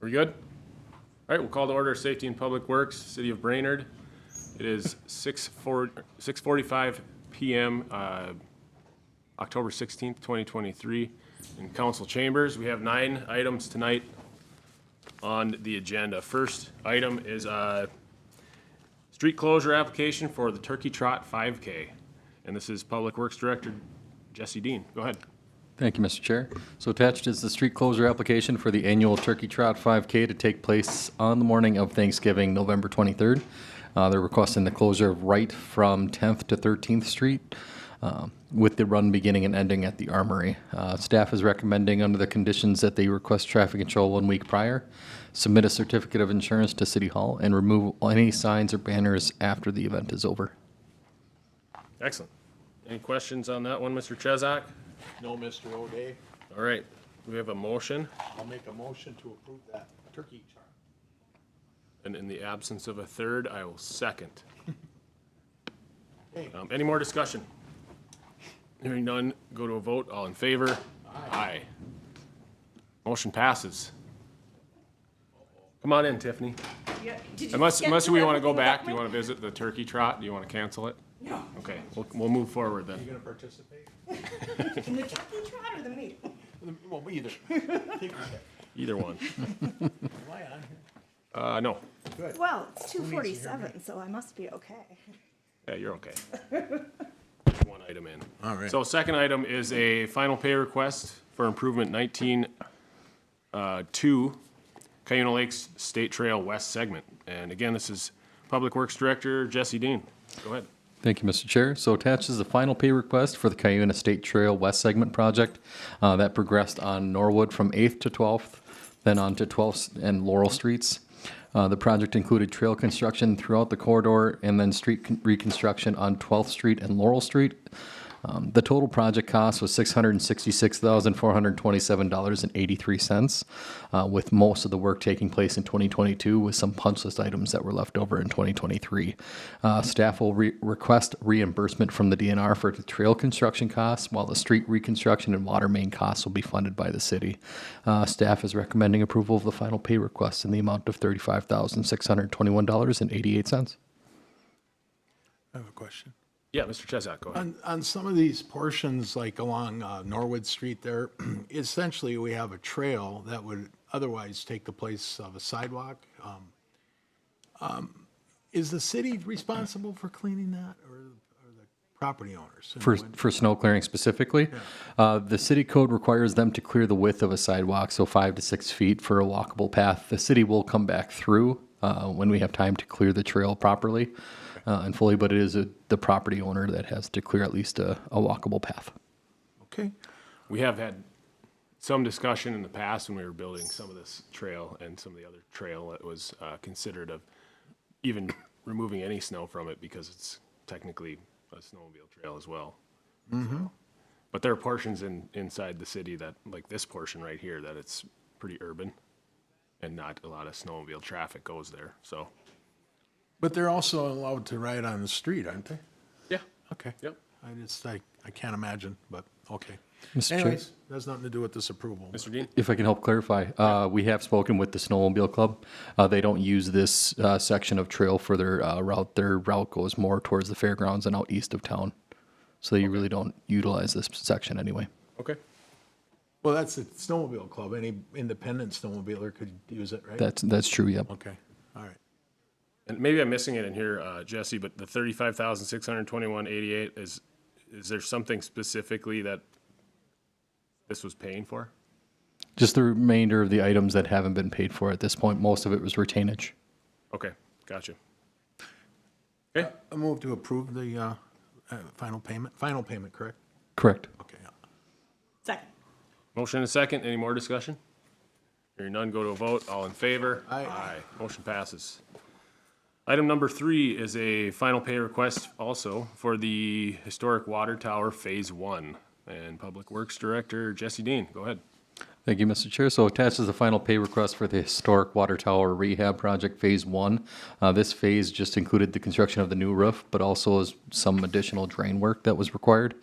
We good? All right, we'll call to order Safety and Public Works, City of Brainerd. It is 6:45 p.m., October 16th, 2023, in council chambers. We have 9 items tonight on the agenda. First item is street closure application for the Turkey Trot 5K. And this is Public Works Director Jesse Dean. Go ahead. Thank you, Mr. Chair. So attached is the street closure application for the annual Turkey Trot 5K to take place on the morning of Thanksgiving, November 23rd. They're requesting the closure of right from 10th to 13th Street, with the run beginning and ending at the Armory. Staff is recommending, under the conditions, that they request traffic control 1 week prior, submit a certificate of insurance to City Hall, and remove any signs or banners after the event is over. Excellent. Any questions on that one, Mr. Chesak? No, Mr. O'Day. All right, we have a motion, I'll make a motion to approve that turkey trot. and in the absence of a third, I will second. Hey. Any more discussion? Hearing none, go to a vote. All in favor? Aye. Motion passes. Come on in, Tiffany. Yeah, did you Unless get we want to go everything back, that do you way? want to visit the turkey trot? Do you want to cancel it? No. Okay, we'll move forward then. You gonna participate? In the turkey trot or the meeting? Well, either. Take your pick. Either one. Am I on here? No. Good. Well, it's 2:47, so I must be okay. Yeah, you're okay. One item in. All right. So second item is a final pay request for improvement 19-2 Cuna Lakes State Trail West segment. And again, this is Public Works Director Jesse Dean. Go ahead. Thank you, Mr. Chair. So attached is the final pay request for the Cuna State Trail West Segment project that progressed on Norwood from 8th to 12th, then on to 12th and Laurel Streets. The project included trail construction throughout the corridor and then street reconstruction on 12th Street and Laurel Street. The total project cost was $666,427.83, with most of the work taking place in 2022, with some punch list items that were left over in 2023. Staff will request reimbursement from the DNR for the trail construction costs, while the street reconstruction and water main costs will be funded by the city. Staff is recommending approval of the final pay request in the amount of $35,621.88. I have a question. Yeah, Mr. Chesak, go ahead. On some of these portions, like along Norwood Street there, essentially we have a trail that would otherwise take the place of a sidewalk. Is the city responsible for cleaning that, or the property owners? For snow clearing specifically, the city code requires them to clear the width of a sidewalk, so 5 to 6 feet for a walkable path. The city will come back through when we have time to clear the trail properly and fully, but it is the property owner that has to clear at least a walkable path. Okay. We have had some discussion in the past when we were building some of this trail and some of the other trail that was considered of even removing any snow from it, because it's technically a snowmobile trail as well. So, but there are portions inside the city that, like this portion right here, that it's pretty urban and not a lot of snowmobile traffic goes there, so. But they're also allowed to ride on the street, aren't they? Yeah. Okay. Yep. I can't imagine, but okay. Mr. Chair? Anyways, that has nothing to do with this approval. Mr. Dean? If I can help clarify, we have spoken with the Snowmobile Club. They don't use this section of trail for their route. Their route goes more towards the fairgrounds and out east of town. So you really don't utilize this section anyway. Okay. Well, that's the snowmobile club. Any independent snowmobiler could use it, right? That's true, yep. Okay, all right. And maybe I'm missing it in here, Jesse, but the 35,621.88 is there something specifically that this was paying for? Just the remainder of the items that haven't been paid for at this point. Most of it was retainage. Okay, gotcha. Okay, I move to approve the final payment. Final payment, correct? Correct. Okay. Second. motion and a second. Any more discussion? Hearing none, go to a vote. All in favor? Aye. Motion passes. Item number 3 is a final pay request also for the historic water tower Phase 1. And Public Works Director Jesse Dean, go ahead. Thank you, Mr. Chair. So attached is the final pay request for the historic water tower rehab project Phase 1. This phase just included the construction of the new roof, but also is some additional drain work that was required.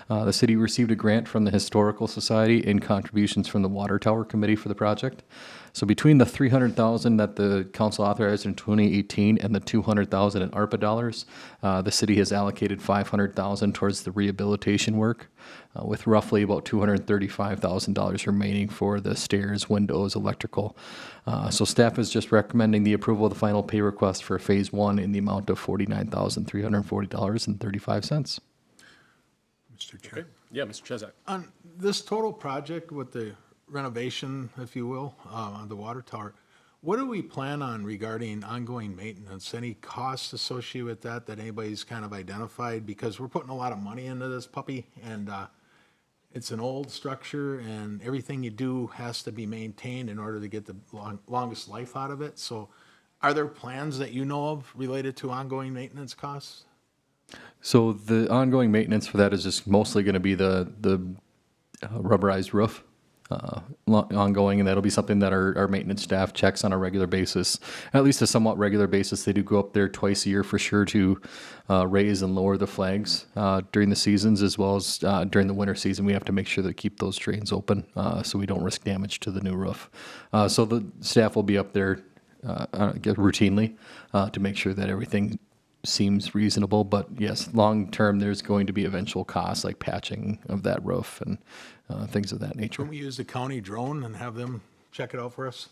The city received a grant from the Historical Society and contributions from the Water Tower Committee for the project. So between the $300,000 that the council authorized in 2018 and the $200,000 in ARPA dollars, the city has allocated $500,000 towards the rehabilitation work, with roughly about $235,000 remaining for the stairs, windows, electrical. So staff is just recommending the approval of the final pay request for Phase 1 in the amount of $49,340.35. Mr. Chair. Okay. Yeah, Mr. Chesak. On this total project with the renovation, if you will, on the water tower, what do we plan on regarding ongoing maintenance? Any costs associated with that anybody's kind of identified? Because we're putting a lot of money into this puppy, and it's an old structure, and everything you do has to be maintained in order to get the longest life out of it. So are there plans that you know of related to ongoing maintenance costs? So the ongoing maintenance for that is just mostly going to be the rubberized roof. Ongoing, and that'll be something that our maintenance staff checks on a regular basis, at least a somewhat regular basis. They do go up there twice a year for sure to raise and lower the flags during the seasons, as well as during the winter season. We have to make sure to keep those drains open so we don't risk damage to the new roof. So the staff will be up there routinely to make sure that everything seems reasonable. But yes, long term, there's going to be eventual costs like patching of that roof and things of that nature. Can we use the county drone and have them check it out for us?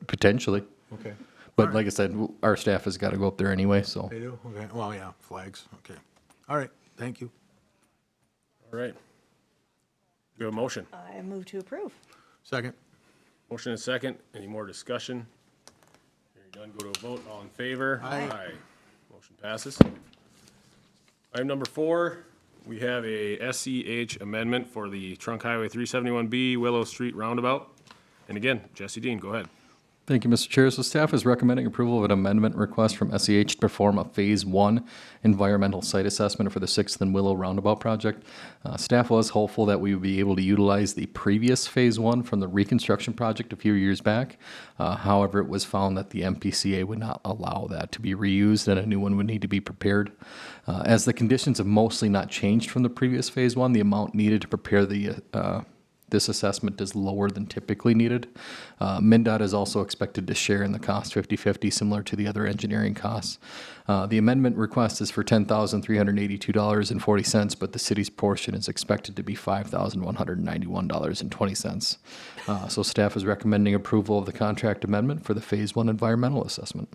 Potentially. Okay. But like I said, our staff has got to go up there anyway, so. They do? Okay. Well, yeah, flags. Okay. All right. Thank you. All right. We have a motion. I move to approve. Second. Motion and second. Any more discussion? Hearing none, go to a vote. All in favor? Aye. Motion passes. Item number 4, we have a SEH amendment for the Trunk Highway 371B Willow Street Roundabout. And again, Jesse Dean, go ahead. Thank you, Mr. Chair. So staff is recommending approval of an amendment request from SEH to perform a Phase 1 environmental site assessment for the 6th and Willow Roundabout project. Staff was hopeful that we would be able to utilize the previous Phase 1 from the reconstruction project a few years back. However, it was found that the MPCA would not allow that to be reused and a new one would need to be prepared. As the conditions have mostly not changed from the previous Phase 1, the amount needed to prepare this assessment is lower than typically needed. MnDOT is also expected to share in the cost 50-50, similar to the other engineering costs. The amendment request is for $10,382.40, but the city's portion is expected to be $5,191.20. So staff is recommending approval of the contract amendment for the Phase 1 environmental assessment.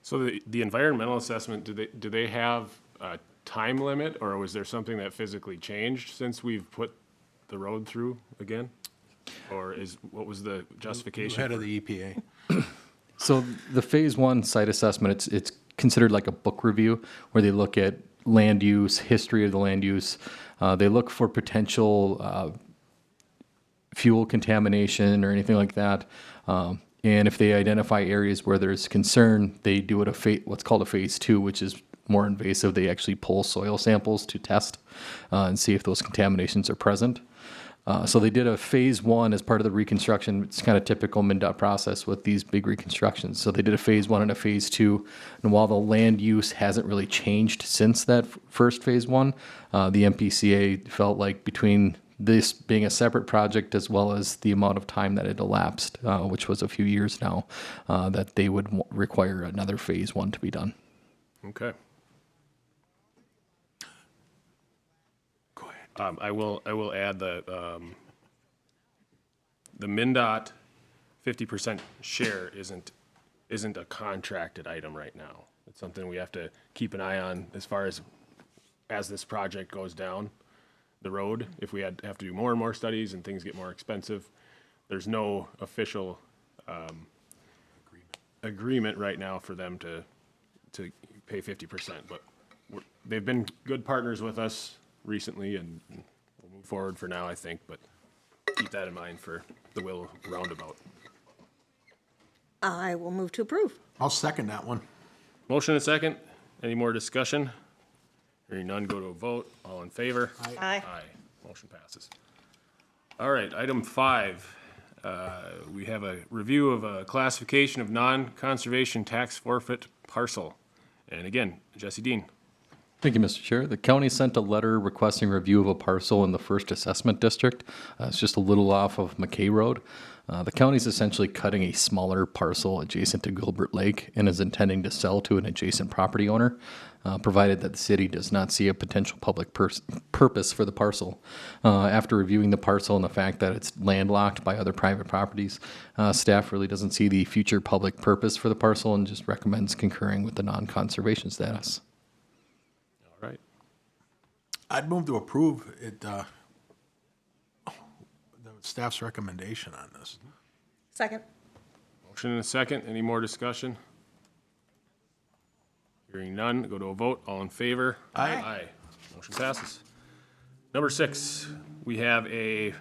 So the environmental assessment, do they have a time limit, or was there something that physically changed since we've put the road through again? Or what was the justification? Head of the EPA. So the Phase 1 site assessment, it's considered like a book review where they look at land use, history of the land use. They look for potential fuel contamination or anything like that. And if they identify areas where there's concern, they do what's called a Phase 2, which is more invasive. They actually pull soil samples to test and see if those contaminations are present. So they did a Phase 1 as part of the reconstruction. It's kind of typical MnDOT process with these big reconstructions. So they did a Phase 1 and a Phase 2. And while the land use hasn't really changed since that first Phase 1, the MPCA felt like between this being a separate project as well as the amount of time that it elapsed, which was a few years now, that they would require another Phase 1 to be done. Okay. Go ahead. I will add the MnDOT 50% share isn't a contracted item right now. It's something we have to keep an eye on as far as this project goes down the road. If we have to do more and more studies and things get more expensive, there's no official agreement right now for them to pay 50%. But they've been good partners with us recently, and we'll move forward for now, I think, but keep that in mind for the Willow Roundabout. I will move to approve. I'll second that one. Motion and second. Any more discussion? Hearing none, go to a vote. All in favor? Aye. Aye. Motion passes. All right, item 5. We have a review of a classification of non-conservation tax forfeit parcel. And again, Jesse Dean. Thank you, Mr. Chair. The county sent a letter requesting review of a parcel in the first assessment district. It's just a little off of McKay Road. The county's essentially cutting a smaller parcel adjacent to Gilbert Lake and is intending to sell to an adjacent property owner, provided that the city does not see a potential public purpose for the parcel. After reviewing the parcel and the fact that it's landlocked by other private properties, staff really doesn't see the future public purpose for the parcel and just recommends concurring with the non-conservation status. All right. I'd move to approve it, the staff's recommendation on this. Second. Motion and a second. Any more discussion? Hearing none, go to a vote. All in favor? Aye. Aye. Motion passes. Number 6, we have a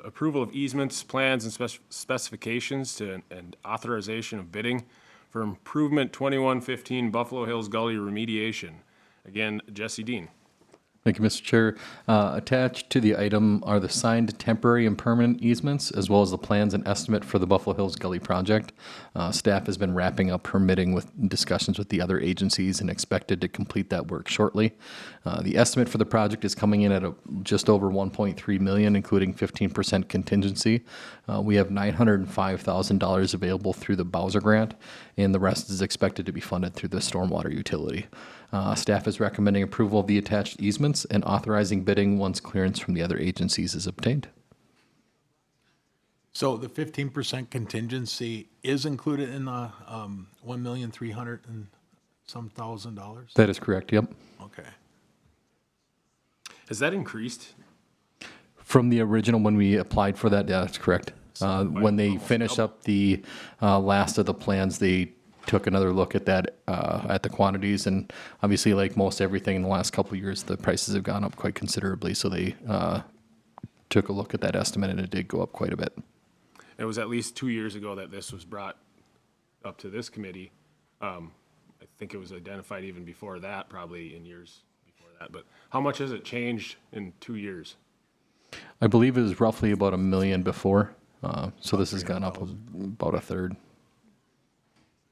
approval of easements, plans, and specifications and authorization of bidding for improvement 2115 Buffalo Hills Gully remediation. Again, Jesse Dean. Thank you, Mr. Chair. Attached to the item are the signed temporary and permanent easements, as well as the plans and estimate for the Buffalo Hills Gully project. Staff has been wrapping up permitting with discussions with the other agencies and expected to complete that work shortly. The estimate for the project is coming in at just over $1.3 million, including 15% contingency. We have $905,000 available through the Bowser grant, and the rest is expected to be funded through the stormwater utility. Staff is recommending approval of the attached easements and authorizing bidding once clearance from the other agencies is obtained. So the 15% contingency is included in the $1,300,000 and some thousand? That is correct, yep. Okay. Has that increased? From the original, when we applied for that, yeah, that's correct. When they finished up the last of the plans, they took another look at that, at the quantities, and obviously, like most everything in the last couple of years, the prices have gone up quite considerably, so they took a look at that estimate, and it did go up quite a bit. It was at least 2 years ago that this was brought up to this committee. I think it was identified even before that, probably in years before that, but how much has it changed in 2 years? I believe it was roughly about $1 million before, so this has gone up about a third.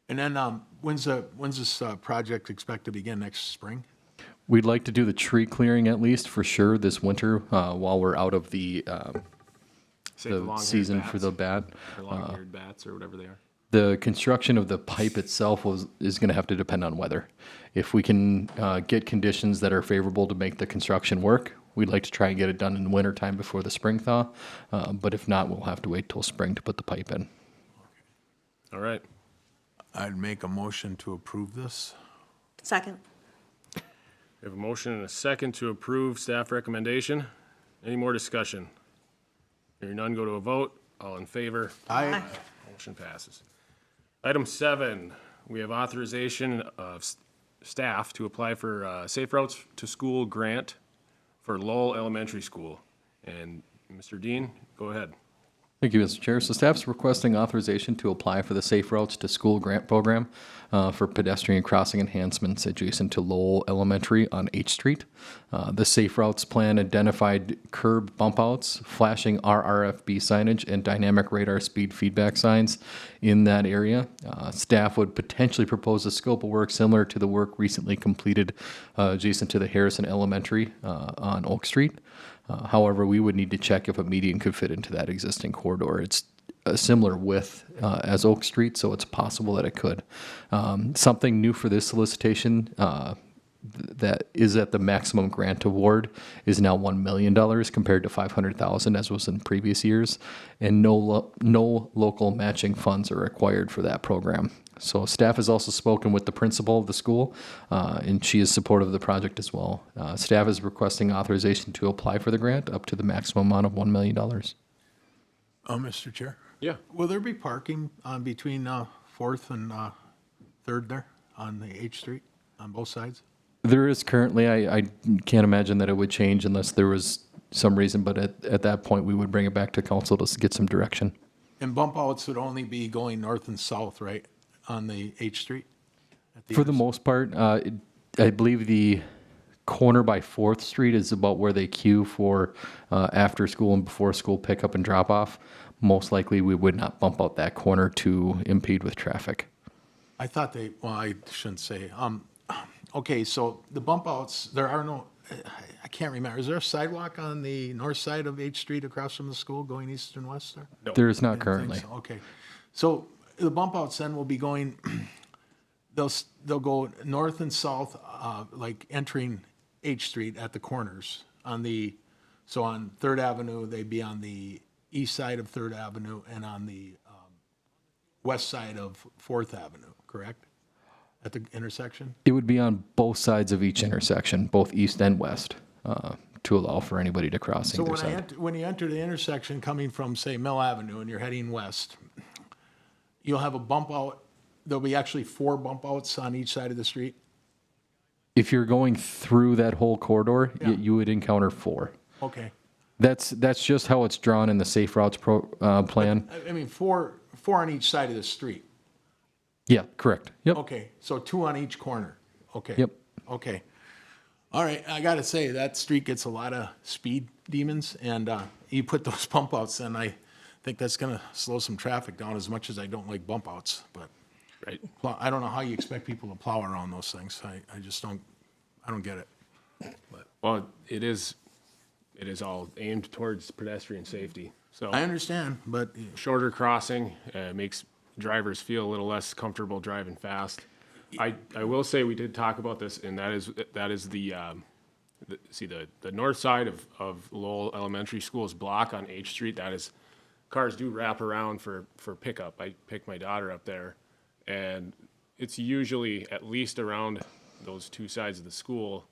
And then, when's this project expect to begin, next spring? We'd like to do the tree clearing at least for sure this winter, while we're out of the Say the long-haired season for bats, the bat. or long-haired bats or whatever they are. The construction of the pipe itself is going to have to depend on weather. If we can get conditions that are favorable to make the construction work, we'd like to try and get it done in the winter time before the spring thaw. But if not, we'll have to wait till spring to put the pipe in. All right. I'd make a motion to approve this. Second. We have a motion and a second to approve staff recommendation. Any more discussion? Hearing none, go to a vote. All in favor? Aye. Motion passes. Item 7, we have authorization of staff to apply for Safe Routes to School grant for Lowell Elementary School. And Mr. Dean, go ahead. Thank you, Mr. Chair. So staff's requesting authorization to apply for the Safe Routes to School grant program for pedestrian crossing enhancements adjacent to Lowell Elementary on H Street. The Safe Routes plan identified curb bump outs, flashing RRFB signage, and dynamic radar speed feedback signs in that area. Staff would potentially propose a scope of work similar to the work recently completed adjacent to the Harrison Elementary on Oak Street. However, we would need to check if a median could fit into that existing corridor. It's a similar width as Oak Street, so it's possible that it could. Something new for this solicitation that is at the maximum grant award is now $1 million compared to $500,000 as was in previous years, and no local matching funds are required for that program. So staff has also spoken with the principal of the school, and she is supportive of the project as well. Staff is requesting authorization to apply for the grant up to the maximum amount of $1 million. Mr. Chair? Yeah. Will there be parking between 4th and 3rd there on the H Street on both sides? There is currently, I can't imagine that it would change unless there was some reason, but at that point, we would bring it back to council to get some direction. And bump outs would only be going north and south, right, on the H Street? For the most part, I believe the corner by 4th Street is about where they queue for after school and before school pickup and drop off. Most likely we would not bump out that corner to impede with traffic. I thought they, well, I shouldn't say. Okay, so the bump outs, there are no, I can't remember. Is there a sidewalk on the north side of H Street across from the school going east and west there? There is not I didn't think currently. so. Okay. So the bump outs then will be going, they'll go north and south, like entering H Street at the corners on so on Third Avenue, they'd be on the east side of Third Avenue and on the west side of Fourth Avenue, correct? At the intersection? It would be on both sides of each intersection, both east and west, to allow for anybody to cross So either side. when you enter the intersection coming from, say, Mill Avenue and you're heading west, you'll have a bump out, there'll be actually 4 bump outs on each side of the street? If you're going through that whole corridor, Yeah. you would encounter 4. Okay. That's just how it's drawn in the Safe Routes plan. I mean, 4 on each side of the street. Yeah, correct. Yep. Okay, so 2 on each corner. Okay. Yep. Okay. All right, I gotta say, that street gets a lot of speed demons, and you put those bump outs in, I think that's gonna slow some traffic down, as much as I don't like bump outs, but Right. I don't know how you expect people to plow around those things. I just don't, I don't get it. Well, it is all aimed towards pedestrian safety. So I understand, but shorter crossing makes drivers feel a little less comfortable driving fast. I will say we did talk about this, and that is the north side of Lowell Elementary School's block on H Street. That is, cars do wrap around for pickup. I pick my daughter up there, and it's usually at least around those 2 sides of the school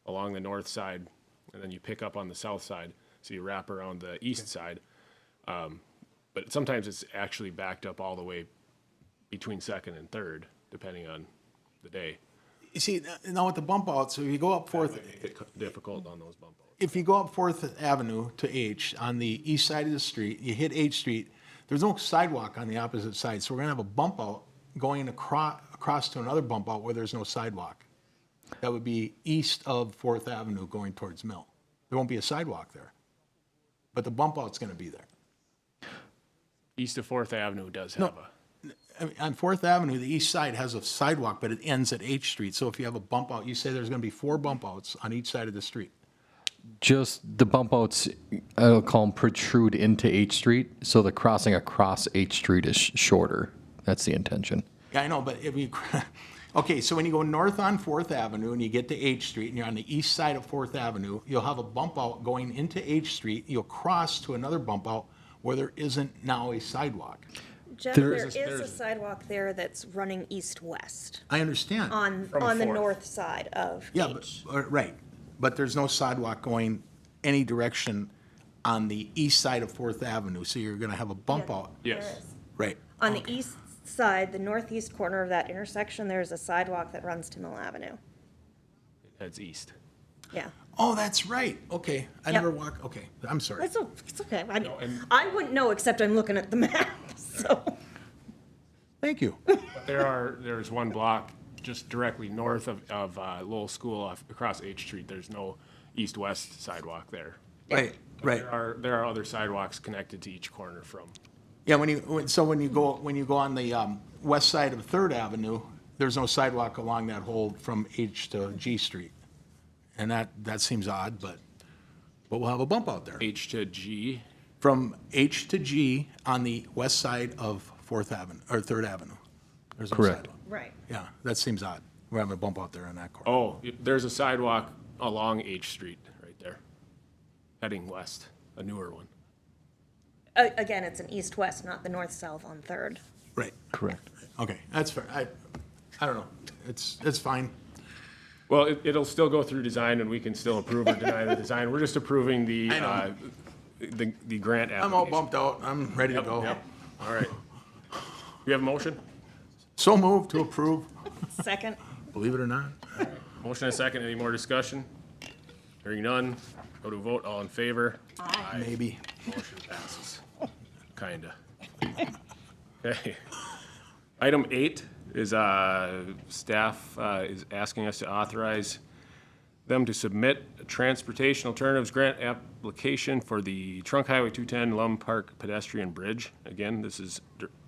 along the north side, and then you pick up on the south side, so you wrap around the east side. But sometimes it's actually backed up all the way between 2nd and 3rd, depending on the day. you see, now with the bump outs, so you go up Fourth, It's difficult on those bump outs. if you go up Fourth Avenue to H on the east side of the street, you hit H Street, there's no sidewalk on the opposite side, so we're gonna have a bump out going across to another bump out where there's no sidewalk. That would be east of Fourth Avenue going towards Mill. There won't be a sidewalk there, but the bump out's gonna be there. East of 4th Avenue does have I mean, on Fourth Avenue, the east side has a sidewalk, but it ends at H Street, so if you have a bump out, you say there's gonna be 4 bump outs on each side of the street. Just the bump outs, I'll call them protrude into H Street, so the crossing across H Street is shorter. That's the intention. Yeah, I know, but if you, okay, so when you go north on Fourth Avenue and you get to H Street and you're on the east side of Fourth Avenue, you'll have a bump out going into H Street. You'll cross to another bump out where there isn't now a sidewalk. Jeff, There there is is a sidewalk there that's running east-west I understand. on the Fourth. north side of Yeah, but, H. right, but there's no sidewalk going any direction on the east side of Fourth Avenue, so you're gonna have a bump Yeah, out. Yes. there is. Right. On the east side, the northeast corner of that intersection, there's a sidewalk that runs to Mill Avenue. It heads east. Yeah. Oh, that's right, okay. I Yep. never walked, okay, I'm sorry. It's okay. I wouldn't know, except I'm looking at the map, so. Thank you. But there's one block just directly north of Lowell School across H Street. There's no east-west sidewalk there. Right, right. There are other sidewalks connected to each corner from. Yeah, when you go on the west side of Third Avenue, there's no sidewalk along that whole from H to G Street. And that seems odd, but we'll have a bump out there. H to G. From H to G on the west side of Fourth Avenue, or Third Avenue. There's no Correct. sidewalk. Right. Yeah, that seems odd. We're having a bump out there on that corner. Oh, there's a sidewalk along H Street right there, heading west, a newer one. Again, it's an east-west, not the north-south on Third. Right, Correct. okay, that's fair. I don't know, it's fine. Well, it'll still go through design, and we can still approve or deny the design. We're just approving the I know. the grant application. I'm all bumped out, I'm ready to go. Yep. All right. We have a motion? So moved to approve, Second. believe it or not. Motion and a second. Any more discussion? Hearing none. Go to a vote. All in favor? Maybe. Motion passes. Kinda. Okay. Item 8 is staff is asking us to authorize them to submit a transportation alternatives grant application for the Trunk Highway 210 Lum Park pedestrian bridge. Again, this is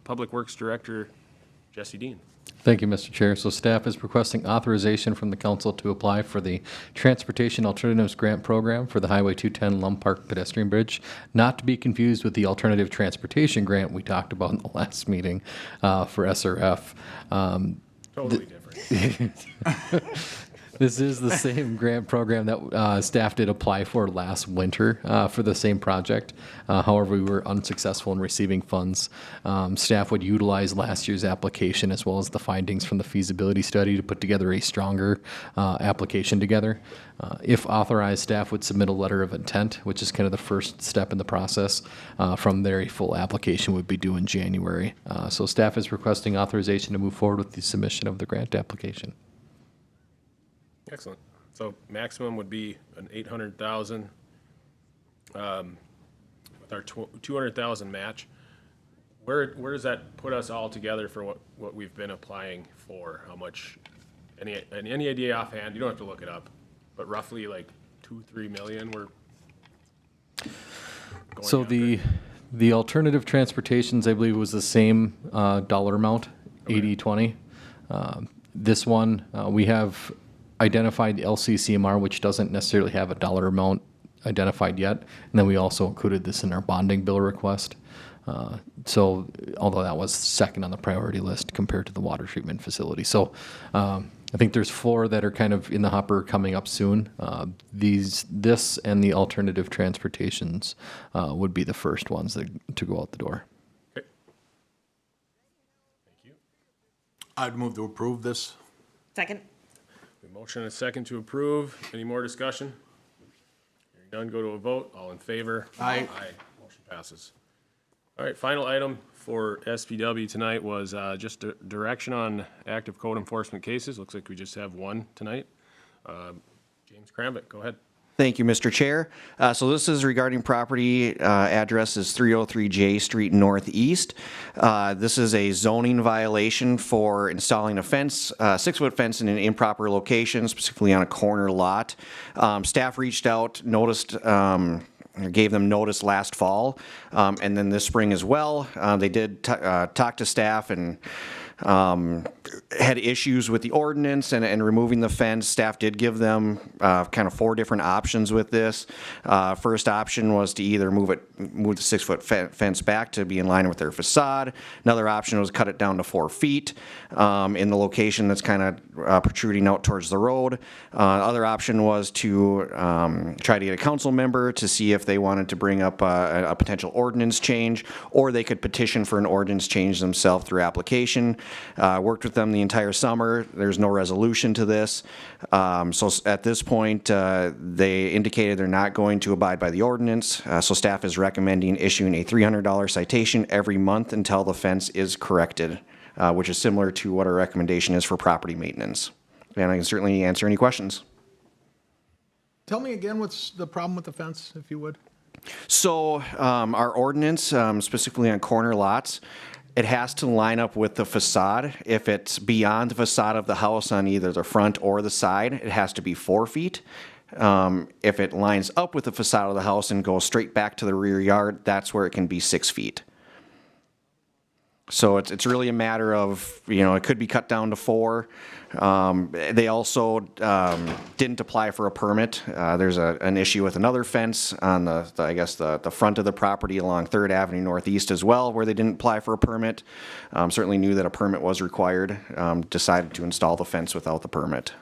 Public Works Director Jesse Dean. Thank you, Mr. Chair. So staff is requesting authorization from the council to apply for the Transportation Alternatives Grant Program for the Highway 210 Lum Park pedestrian bridge, not to be confused with the Alternative Transportation Grant we talked about in the last meeting for SRF. Totally different. This is the same grant program that staff did apply for last winter for the same project. However, we were unsuccessful in receiving funds. Staff would utilize last year's application as well as the findings from the feasibility study to put together a stronger application together. If authorized, staff would submit a letter of intent, which is kind of the first step in the process. From there, a full application would be due in January. So staff is requesting authorization to move forward with the submission of the grant application. Excellent. So maximum would be an 800,000 with our 200,000 match. Where does that put us all together for what we've been applying for? How much? Any idea offhand? You don't have to look it up, but roughly like 2-3 million. We're going So after. the alternative transportations, I believe, was the same dollar amount, 80/20. This one, we have identified LCCMR, which doesn't necessarily have a dollar amount identified yet. And then we also included this in our bonding bill request. So although that was second on the priority list compared to the water treatment facility. So I think there's 4 that are kind of in the hopper coming up soon. This and the alternative transportations would be the first ones to go out the door. Okay. Thank you. I'd move to approve this. Second. A motion and a second to approve. Any more discussion? Hearing none, go to a vote. All in favor? Aye. Aye. Motion passes. All right, final item for SPW tonight was just direction on active code enforcement cases. Looks like we just have one tonight. James Kramvik, go ahead. Thank you, Mr. Chair. So this is regarding property address is 303 J Street Northeast. This is a zoning violation for installing a fence, 6-foot fence in an improper location, specifically on a corner lot. Staff reached out, noticed, gave them notice last fall, and then this spring as well. They did talk to staff and had issues with the ordinance and removing the fence. Staff did give them kind of 4 different options with this. First option was to either move the 6-foot fence back to be in line with their facade. Another option was cut it down to 4 feet in the location that's kind of protruding out towards the road. Other option was to try to get a council member to see if they wanted to bring up a potential ordinance change, or they could petition for an ordinance change themselves through application. Worked with them the entire summer. There's no resolution to this. So at this point, they indicated they're not going to abide by the ordinance. So staff is recommending issuing a $300 citation every month until the fence is corrected, which is similar to what our recommendation is for property maintenance. And I can certainly answer any questions. Tell me again, what's the problem with the fence, if you would? So our ordinance, specifically on corner lots, it has to line up with the facade. If it's beyond the facade of the house on either the front or the side, it has to be 4 feet. If it lines up with the facade of the house and goes straight back to the rear yard, that's where it can be 6 feet. So it's really a matter of, it could be cut down to 4. They also didn't apply for a permit. There's an issue with another fence on the front of the property along 3rd Avenue Northeast as well, where they didn't apply for a permit. Certainly knew that a permit was required. Decided to install the fence without the permit.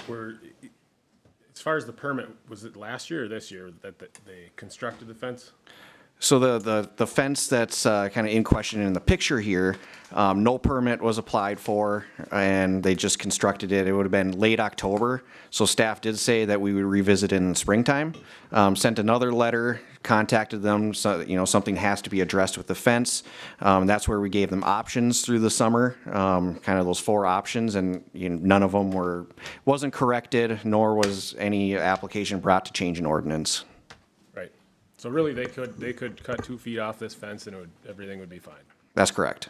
As far as the permit, was it last year or this year that they constructed the fence? So the fence that's kind of in question in the picture here, no permit was applied for, and they just constructed it. It would have been late October, so staff did say that we would revisit it in the springtime. Sent another letter, contacted them, so something has to be addressed with the fence. That's where we gave them options through the summer, kind of those 4 options, and none of them wasn't corrected, nor was any application brought to change an ordinance. Right. So really, they could cut 2 feet off this fence and everything would be fine. That's correct.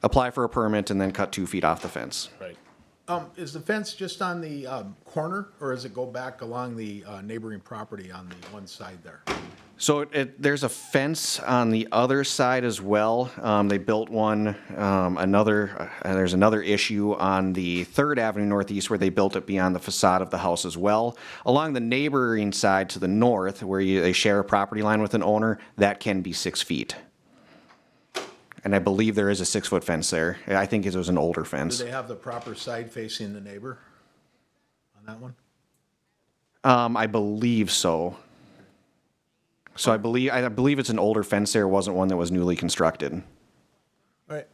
Apply for a permit and then cut 2 feet off the fence. Right. Is the fence just on the corner, or does it go back along the neighboring property on the one side there? So there's a fence on the other side as well. They built one, there's another issue on the 3rd Avenue Northeast where they built it beyond the facade of the house as well. Along the neighboring side to the north, where they share a property line with an owner, that can be 6 feet. And I believe there is a 6-foot fence there. I think it was an older Do fence. they have the proper side facing the neighbor on that one? I believe so. So I believe it's an older fence there. It wasn't one that was newly constructed. All right.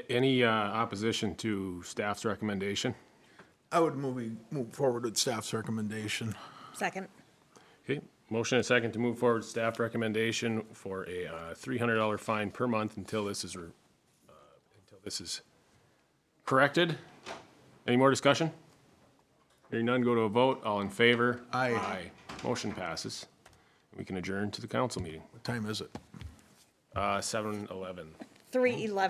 Any opposition to staff's recommendation? I would move forward with staff's recommendation. Second. Okay, motion and second to move forward staff recommendation for a $300 fine per month until this is corrected. Any more discussion? Hearing none, go to a vote. All in favor? Aye. Motion passes. We can adjourn to the council meeting. What time is it? 7:11. 3:11.